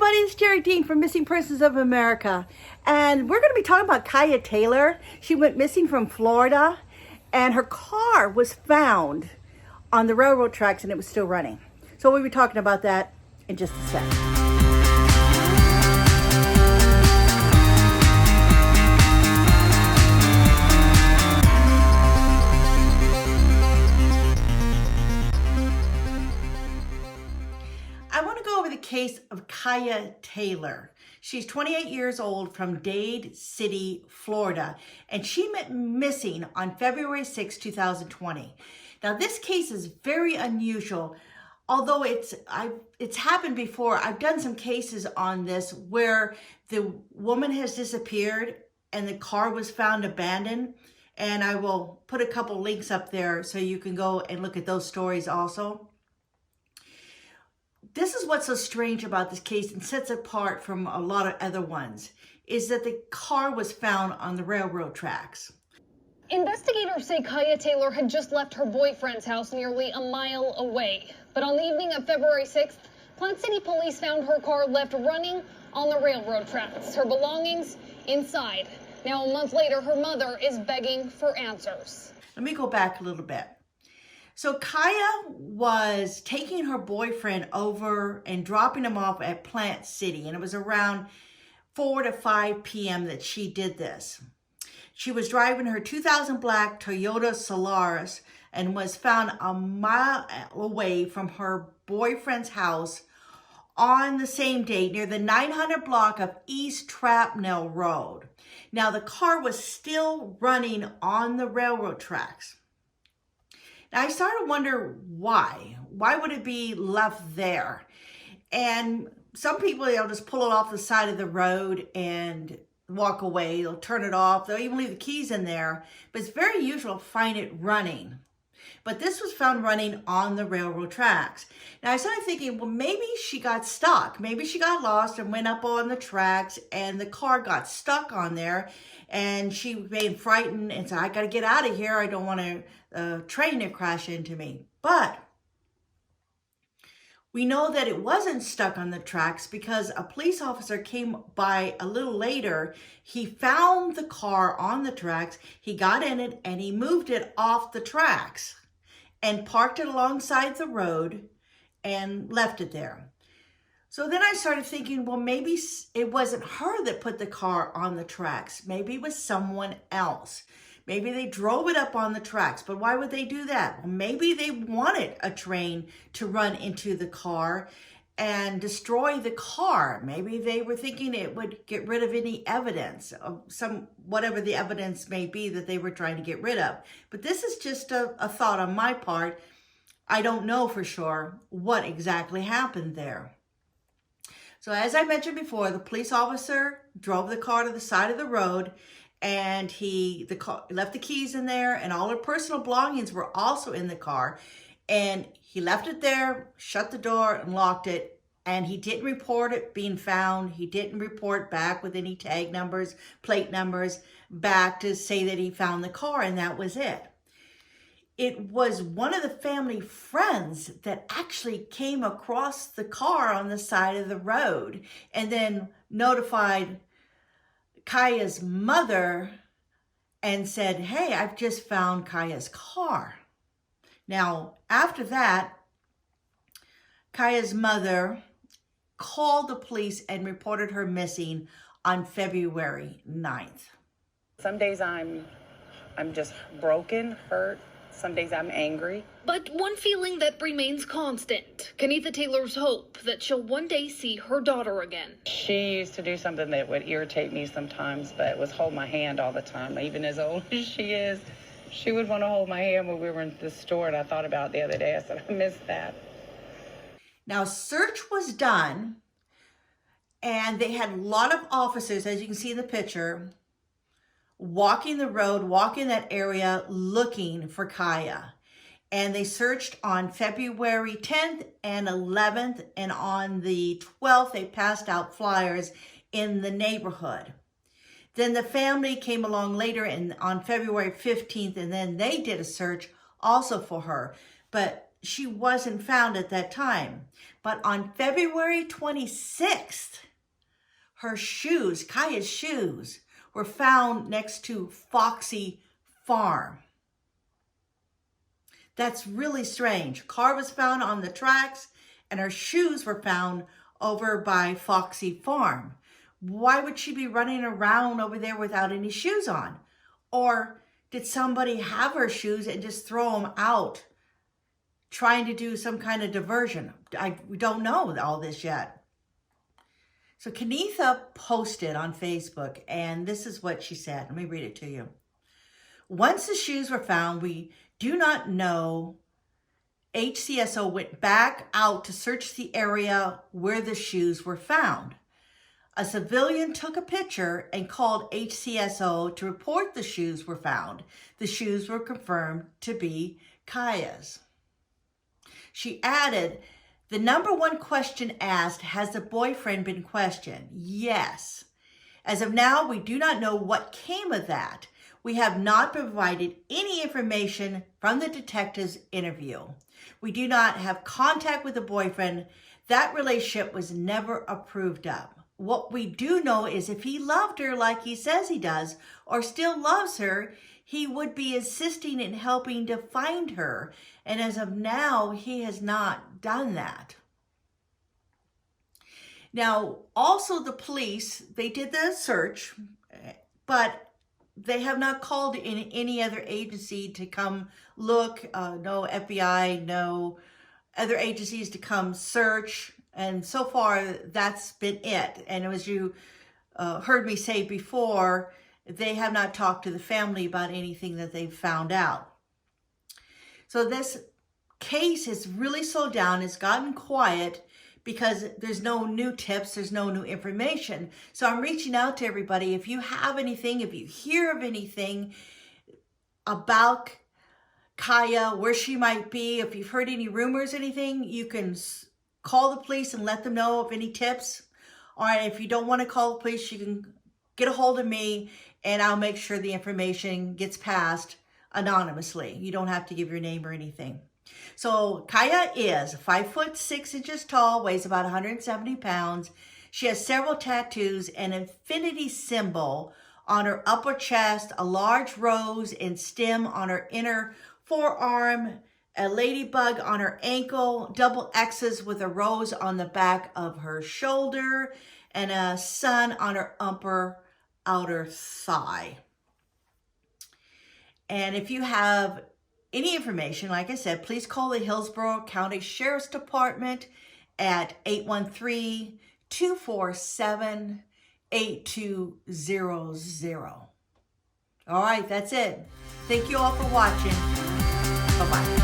everybody, it's Jerrie Dean from Missing Persons of America. And we're going to be talking about Ceiha Taylor. She went missing from Florida and her car was found on the railroad tracks and it was still running. So we'll be talking about that in just a sec. I want to go over the case of Ceiha Taylor. She's 28 years old from Dade City, Florida, and she went missing on February 6, 2020. Now, this case is very unusual. Although it's happened before, I've done some cases on this where the woman has disappeared and the car was found abandoned. And I will put a couple links up there so you can go and look at those stories also. This is what's so strange about this case and sets it apart from a lot of other ones, is that the car was found on the railroad tracks. Investigators say Ceiha Taylor had just left her boyfriend's house nearly a mile away. But on the evening of February 6th, Plant City police found her car left running on the railroad tracks, her belongings inside. Now, a month later, her mother is begging for answers. Let me go back a little bit. So Ceiha was taking her boyfriend over and dropping him off at Plant City, and it was around 4 to 5 p.m. that she did this. She was driving her 2000 black Toyota Solaris and was found a mile away from her boyfriend's house on the same day near the 900 block of East Trapnell Road. Now, the car was still running on the railroad tracks. Now, I started to wonder why. Why would it be left there? And some people, they'll just pull it off the side of the road and walk away. They'll turn it off. They'll even leave the keys in there. But it's very usual to find it running. But this was found running on the railroad tracks. Now, I started thinking, well, maybe she got stuck. Maybe she got lost and went up on the tracks and the car got stuck on there. And she became frightened and said, I got to get out of here. I don't want a train to crash into me. But we know that it wasn't stuck on the tracks because a police officer came by a little later. He found the car on the tracks. He got in it and he moved it off the tracks and parked it alongside the road and left it there. So then I started thinking, well, maybe it wasn't her that put the car on the tracks. Maybe it was someone else. Maybe they drove it up on the tracks, but why would they do that? Well, maybe they wanted a train to run into the car and destroy the car. Maybe they were thinking it would get rid of any evidence of whatever the evidence may be that they were trying to get rid of. But this is just a thought on my part. I don't know for sure what exactly happened there. So as I mentioned before, the police officer drove the car to the side of the road and he left the keys in there and all her personal belongings were also in the car. And he left it there, shut the door and locked it. And he didn't report it being found. He didn't report back with any tag numbers, plate numbers back to say that he found the car, and that was it. It was one of the family friends that actually came across the car on the side of the road and then notified Ceiha's mother and said, hey, I've just found Ceiha's car. Now, after that, Ceiha's mother called the police and reported her missing on February 9th. Some days I'm just broken, hurt. Some days I'm angry. But one feeling that remains constant, Ceiha Taylor's hope that she'll one day see her daughter again. She used to do something that would irritate me sometimes, but was hold my hand all the time. Even as old as she is, she would want to hold my hand when we were in the store, and I thought about it the other day. I said, I miss that. Now, search was done, and they had a lot of officers, as you can see in the picture, walking the road, walking that area, looking for Ceiha. And they searched on February 10th and 11th, and on the 12th, they passed out flyers in the neighborhood. Then the family came along later and on February 15th, and then they did a search also for her. But she wasn't found at that time. But on February 26th, her shoes, Kaya's shoes, were found next to Foxy Farm. That's really strange. Car was found on the tracks and her shoes were found over by Foxy Farm. Why would she be running around over there without any shoes on? Or did somebody have her shoes and just throw them out, trying to do some kind of diversion? We don't know all this yet. So Kenitha posted on Facebook, and this is what she said. Let me read it to you. Once the shoes were found, we do not know. HCSO went back out to search the area where the shoes were found. A civilian took a picture and called HCSO to report the shoes were found. The shoes were confirmed to be Kaya's. She added, the number one question asked, has the boyfriend been questioned? Yes. As of now, we do not know what came of that. We have not provided any information from the detective's interview. We do not have contact with the boyfriend. That relationship was never approved of. What we do know is if he loved her like he says he does, or still loves her, he would be assisting in helping to find her. And as of now, he has not done that. Now, also the police, they did the search, but they have not called in any other agency to come look, no FBI, no other agencies to come search. And so far, that's been it. And as you heard me say before, they have not talked to the family about anything that they've found out. So this case has really slowed down. It's gotten quiet because there's no new tips. There's no new information. So I'm reaching out to everybody. If you have anything, if you hear of anything about Kaya, where she might be, if you've heard any rumors, anything, you can call the police and let them know of any tips. Or if you don't want to call the police, you can get a hold of me and I'll make sure the information gets passed anonymously. You don't have to give your name or anything. So Kaya is 5'6" tall, weighs about 170 pounds. She has several tattoos, an infinity symbol on her upper chest, a large rose and stem on her inner forearm, a ladybug on her ankle, double X's with a rose on the back of her shoulder, and a sun on her upper outer thigh. And if you have any information, like I said, please call the Hillsborough County Sheriff's Department at 813-247-8200. All right, that's it. Thank you all for watching. Bye-bye.